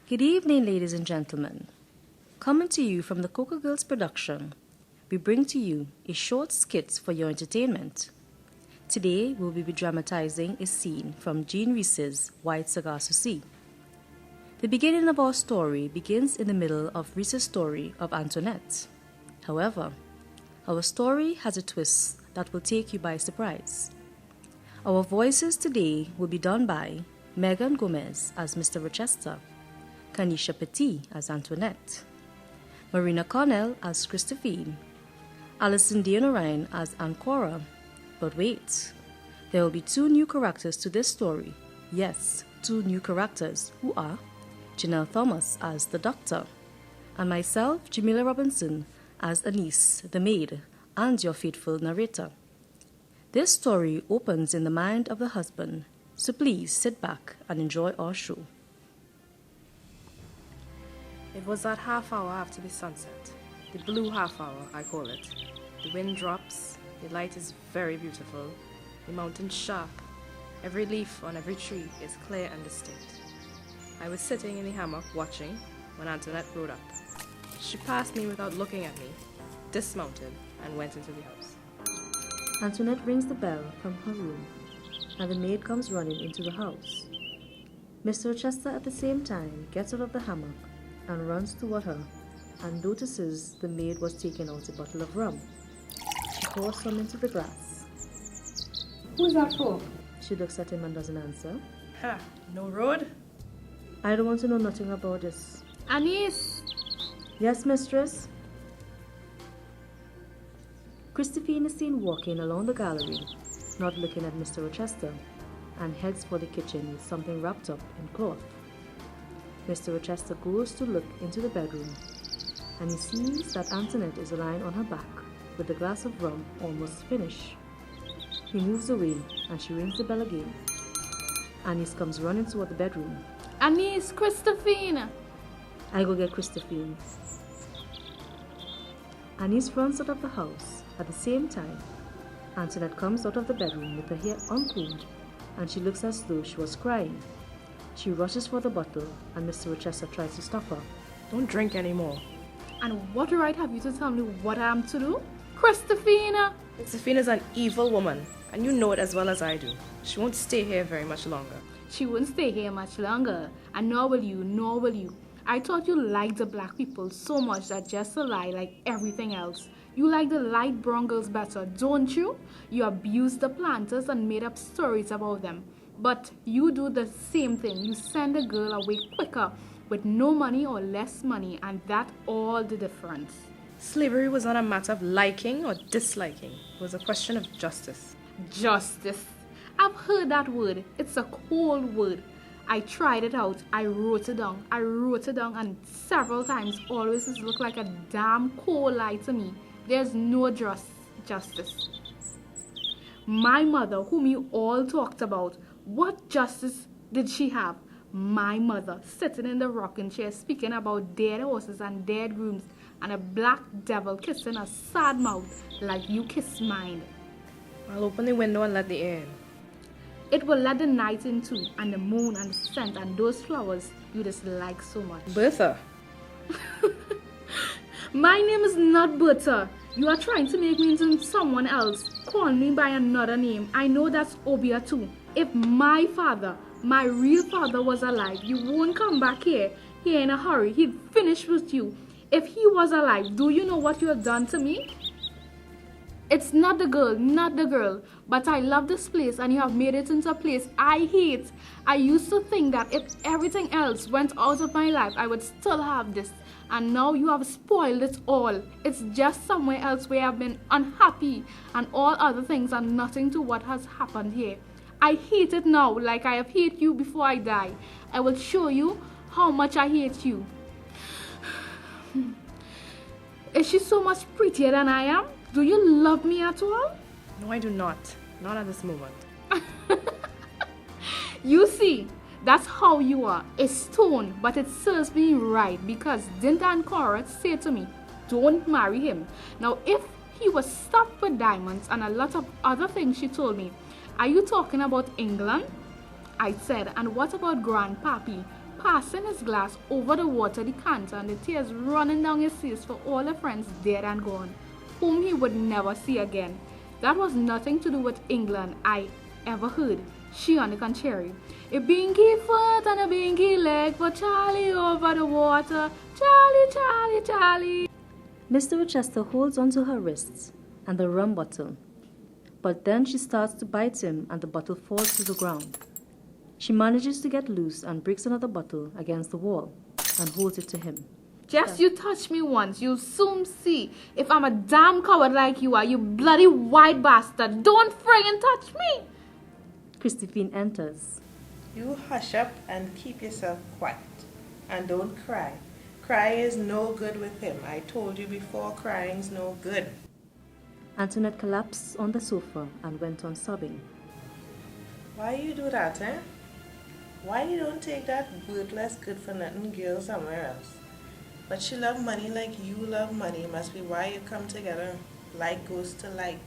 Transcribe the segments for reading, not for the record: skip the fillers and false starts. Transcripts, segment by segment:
Good evening, ladies and gentlemen. Coming to you from the Coca Girls production, we bring to you a short skit for your entertainment. Today, we'll be dramatizing a scene from Jean Rhys's White Sargasso Sea. The beginning of our story begins in the middle of Rhys's story of Antoinette. However, our story has a twist that will take you by surprise. Our voices today will be done by Megan Gomez as Mr. Rochester, Kanisha Petit as Antoinette, Marina Cornell as Christophine, Alison Deonorine as Ancora. But wait, there will be two new characters to this story. Yes, two new characters who are Janelle Thomas as the doctor, and myself, Jamila Robinson, as Anise, the maid, and your faithful narrator. This story opens in the mind of the husband, so please sit back and enjoy our show. It was that half hour after the sunset, the blue half hour, I call it. The wind drops, the light is very beautiful, the mountains sharp, every leaf on every tree is clear and distinct. I was sitting in the hammock watching when Antoinette rode up. She passed me without looking at me, dismounted, and went into the house. Antoinette rings the bell from her room, and the maid comes running into the house. Mr. Rochester at the same time gets out of the hammock and runs toward her and notices the maid was taking out a bottle of rum. She pours some into the glass. Who's that for? She looks at him and doesn't answer. Ha! No road? I don't want to know nothing about this. Anise! Yes, mistress? Christophine is seen walking along the gallery, not looking at Mr. Rochester, and heads for the kitchen with something wrapped up in cloth. Mr. Rochester goes to look into the bedroom, and he sees that Antoinette is lying on her back with the glass of rum almost finished. He moves away, and she rings the bell again. Anise comes running toward the bedroom. Anise, Christophine! I go get Christophine. Anise runs out of the house. At the same time, Antoinette comes out of the bedroom with her hair uncombed, and she looks as though she was crying. She rushes for the bottle, and Mr. Rochester tries to stop her. Don't drink anymore. And what right have you to tell me what I am to do? Christophine! Josephine is an evil woman, and you know it as well as I do. She won't stay here very much longer. She won't stay here much longer, and nor will you, nor will you. I thought you liked the black people so much that just a lie like everything else. You like the light brown girls better, don't you? You abused the planters and made up stories about them. But you do the same thing. You send a girl away quicker with no money or less money, and that's all the difference. Slavery was not a matter of liking or disliking. It was a question of justice. Justice. I've heard that word. It's a cold word. I tried it out. I wrote it down, and several times always it looked like a damn cold lie to me. There's no justice. My mother, whom you all talked about, what justice did she have? My mother, sitting in the rocking chair, speaking about dead horses and dead grooms, and a black devil kissing a sad mouth like you kiss mine. I'll open the window and let the air in. It will let the night in too, and the moon and the scent and those flowers you dislike so much. Bertha! My name is not Bertha. You are trying to make me into someone else. Call me by another name. I know that's Obia too. If my father, my real father was alive, you won't come back here in a hurry. He'd finish with you. If he was alive, do you know what you have done to me? It's not the girl, but I love this place and you have made it into a place I hate. I used to think that if everything else went out of my life, I would still have this. And now you have spoiled it all. It's just somewhere else where I've been unhappy and all other things are nothing to what has happened here. I hate it now like I have hated you before I die. I will show you how much I hate you. Is she so much prettier than I am? Do you love me at all? No, I do not. Not at this moment. You see, that's how you are. A stone, but it serves me right because didn't Ancora say to me, don't marry him. Now, if he was stopped for diamonds and a lot of other things she told me, are you talking about England? I said, and what about Grandpappy? passing his glass over the water decanter and the tears running down his face for all the friends dead and gone, whom he would never see again. That was nothing to do with England I ever heard. She, on the contrary, a binky foot and a binky leg for Charlie over the water. Charlie, Charlie, Charlie. Mr. Rochester holds onto her wrists and the rum bottle, but then she starts to bite him and the bottle falls to the ground. She manages to get loose and breaks another bottle against the wall and holds it to him. Just you touch me once, you'll soon see if I'm a damn coward like you are, you bloody white bastard. Don't friggin' touch me! Christophine enters. You hush up and keep yourself quiet. And don't cry. Crying is no good with him. I told you before, crying's no good. Antoinette collapsed on the sofa and went on sobbing. Why you do that, eh? Why you don't take that worthless, good-for-nothing girl somewhere else? But she love money like you love money. Must be why you come together. Like goes to like.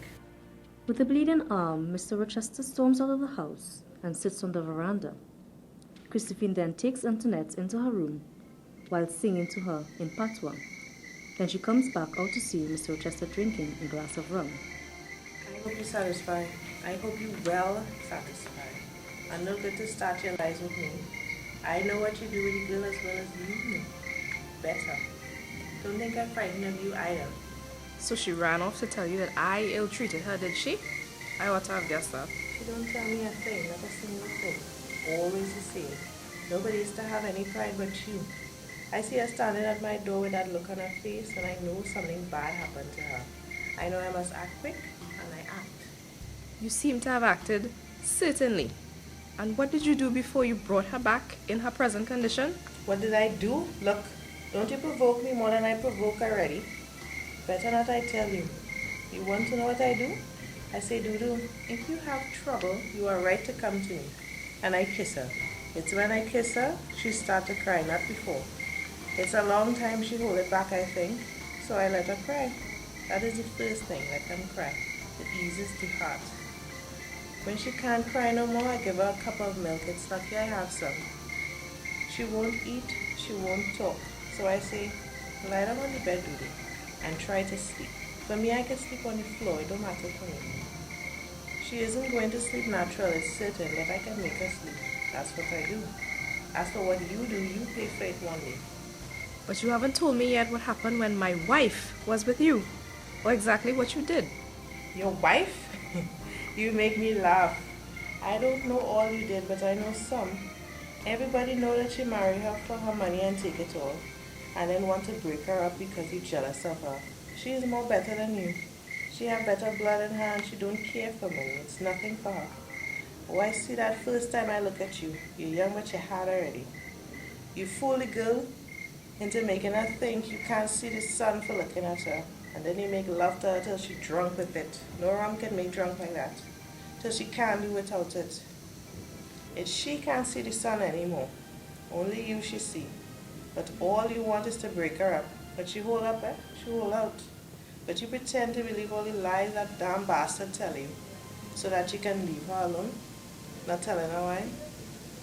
With a bleeding arm, Mr. Rochester storms out of the house and sits on the veranda. Christophine then takes Antoinette into her room while singing to her in patois. Then she comes back out to see Mr. Rochester drinking a glass of rum. I hope you're satisfied. I hope you're well satisfied. I'm not going to start your lives with me. I know what you do with the girl as well as you know. Better. Don't think I'm frightened of you either. So she ran off to tell you that I ill-treated her, did she? I ought to have guessed that. She don't tell me a thing, not a single thing. Always the same. Nobody is to have any pride but you. I see her standing at my door with that look on her face, and I know something bad happened to her. I know I must act quick, and I act. You seem to have acted, certainly. And what did you do before you brought her back in her present condition? What did I do? Look, don't you provoke me more than I provoke already. Better not I tell you. You want to know what I do? I say, Dudu, if you have trouble, you are right to come to me. And I kiss her. It's when I kiss her, she starts to cry, not before. It's a long time she hold it back, I think. So I let her cry. That is the first thing, let them cry. It eases the heart. When she can't cry no more, I give her a cup of milk. It's lucky I have some. She won't eat, she won't talk. So I say, lie down on the bed, Dudu, and try to sleep. For me, I can sleep on the floor. It don't matter for me. She isn't going to sleep natural, it's certain, but I can make her sleep. That's what I do. As for what you do, you pay for it one day. But you haven't told me yet what happened when my wife was with you, or exactly what you did. Your wife? You make me laugh. I don't know all you did, but I know some. Everybody know that you marry her for her money and take it all, and then want to break her up because you're jealous of her. She is more better than you. She have better blood in her and she don't care for money. It's nothing for her. Oh, I see that first time I look at you. You're young, but you're hard already. You fool the girl into making her think you can't see the sun for looking at her. And then you make love to her till she's drunk with it. No rum can make drunk like that. Till she can't do without it. It's she can't see the sun anymore. Only you she see. But all you want is to break her up. But she hold up, eh? She hold out. But you pretend to believe all the lies that damn bastard tell you. So that you can leave her alone. Not telling her why.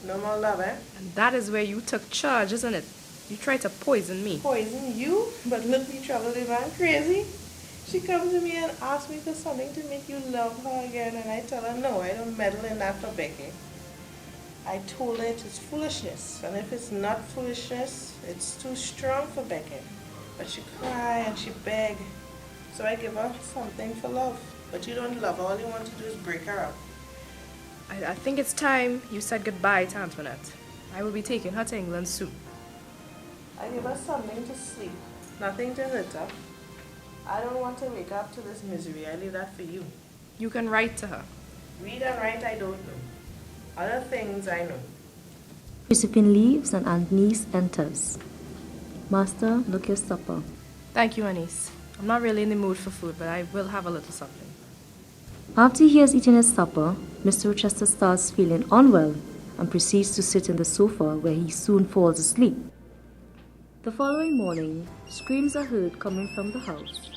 No more love, eh? And that is where you took charge, isn't it? You tried to poison me. Poison you? But look me trouble the man crazy. She comes to me and asks me for something to make you love her again, and I tell her no, I don't meddle in that for Becky. I told her it is foolishness, and if it's not foolishness, it's too strong for Becky. But she cry and she beg, so I give her something for love. But you don't love her, all you want to do is break her up. I think it's time you said goodbye to Antoinette. I will be taking her to England soon. I give her something to sleep, nothing to hurt her. I don't want to wake up to this misery. I leave that for you. You can write to her. Read and write, I don't know. Other things I know. Josephine leaves and Aunt Niece enters. Master, look your supper. Thank you, Anise. I'm not really in the mood for food, but I will have a little something. After he has eaten his supper, Mr. Rochester starts feeling unwell and proceeds to sit in the sofa where he soon falls asleep. The following morning, screams are heard coming from the house.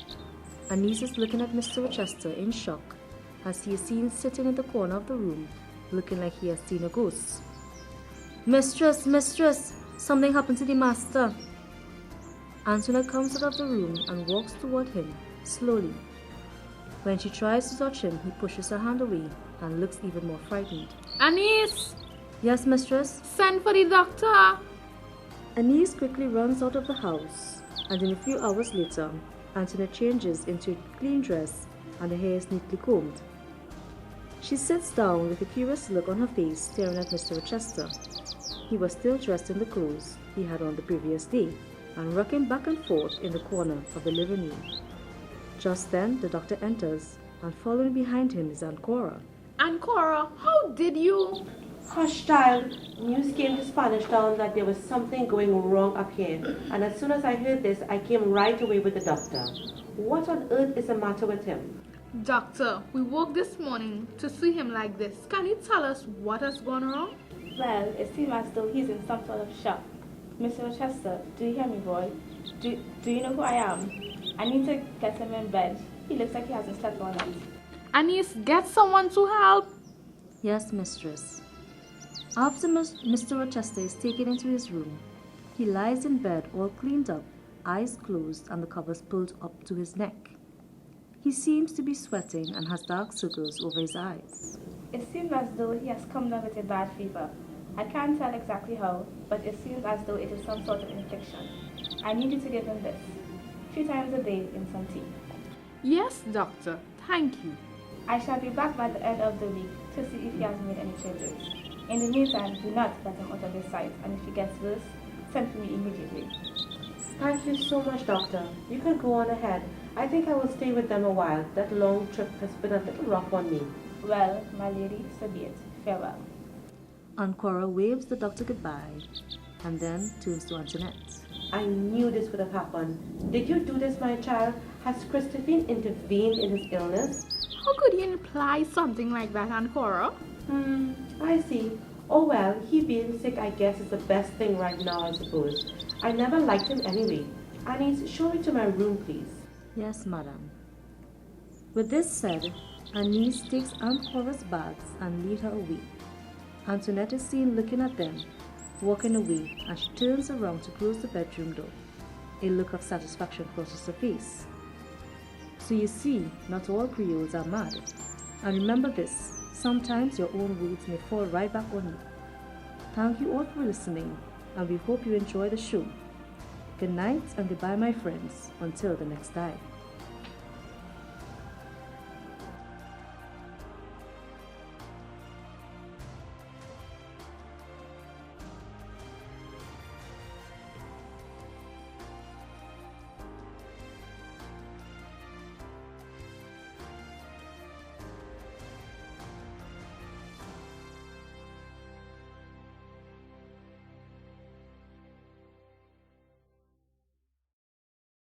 Anise is looking at Mr. Rochester in shock as he is seen sitting in the corner of the room looking like he has seen a ghost. Mistress, mistress, Something happened to the master. Antoinette comes out of the room and walks toward him, slowly. When she tries to touch him, he pushes her hand away and looks even more frightened. Anise, Yes, mistress? send for the doctor. Anise quickly runs out of the house, and in a few hours later, Antoinette changes into a clean dress and her hair is neatly combed. She sits down with a curious look on her face, staring at Mr. Rochester. He was still dressed in the clothes he had on the previous day, and rocking back and forth in the corner of the living room. Just then, the doctor enters, and following behind him is Aunt Cora. And Cora, how did you? Hush, child. News came to Spanish Town that there was something going wrong up here, and as soon as I heard this, I came right away with the doctor. What on earth is the matter with him? Doctor, we woke this morning to see him like this. Can you tell us what has gone wrong? Well, it seems as though he's in some sort of shock. Mr. Rochester, do you hear me, boy? Do you know who I am? I need to get him in bed. He looks like he hasn't slept all night. Anise, get someone to help. Yes, mistress. After Mr. Rochester is taken into his room, he lies in bed all cleaned up, eyes closed and the covers pulled up to his neck. He seems to be sweating and has dark circles over his eyes. It seems as though he has come down with a bad fever. I can't tell exactly how, but it seems as though it is some sort of infection. I need you to give him this 3 times a day in some tea. Yes, doctor. Thank you. I shall be back by the end of the week to see if he has made any changes. In the meantime, do not let him out of his sight, and if he gets worse, send for me immediately. Thank you so much, doctor. You can go on ahead. I think I will stay with them a while. That long trip has been a little rough on me. Well, my lady, so be it. Farewell. Aunt Cora waves the doctor goodbye and then turns to Antoinette. I knew this would have happened. Did you do this, my child? Has Christophine intervened in his illness? How could you imply something like that, Aunt Cora? I see. Oh well, he being sick I guess is the best thing right now, I suppose. I never liked him anyway. Anise, show me to my room, please. Yes, madam. With this said, Anise takes Aunt Cora's bags and lead her away. Antoinette is seen looking at them, walking away, and she turns around to close the bedroom door. A look of satisfaction crosses her face. So you see, not all Creoles are mad. And remember this, sometimes your own words may fall right back on you. Thank you all for listening, and we hope you enjoy the show. Good night and goodbye, my friends, until the next time.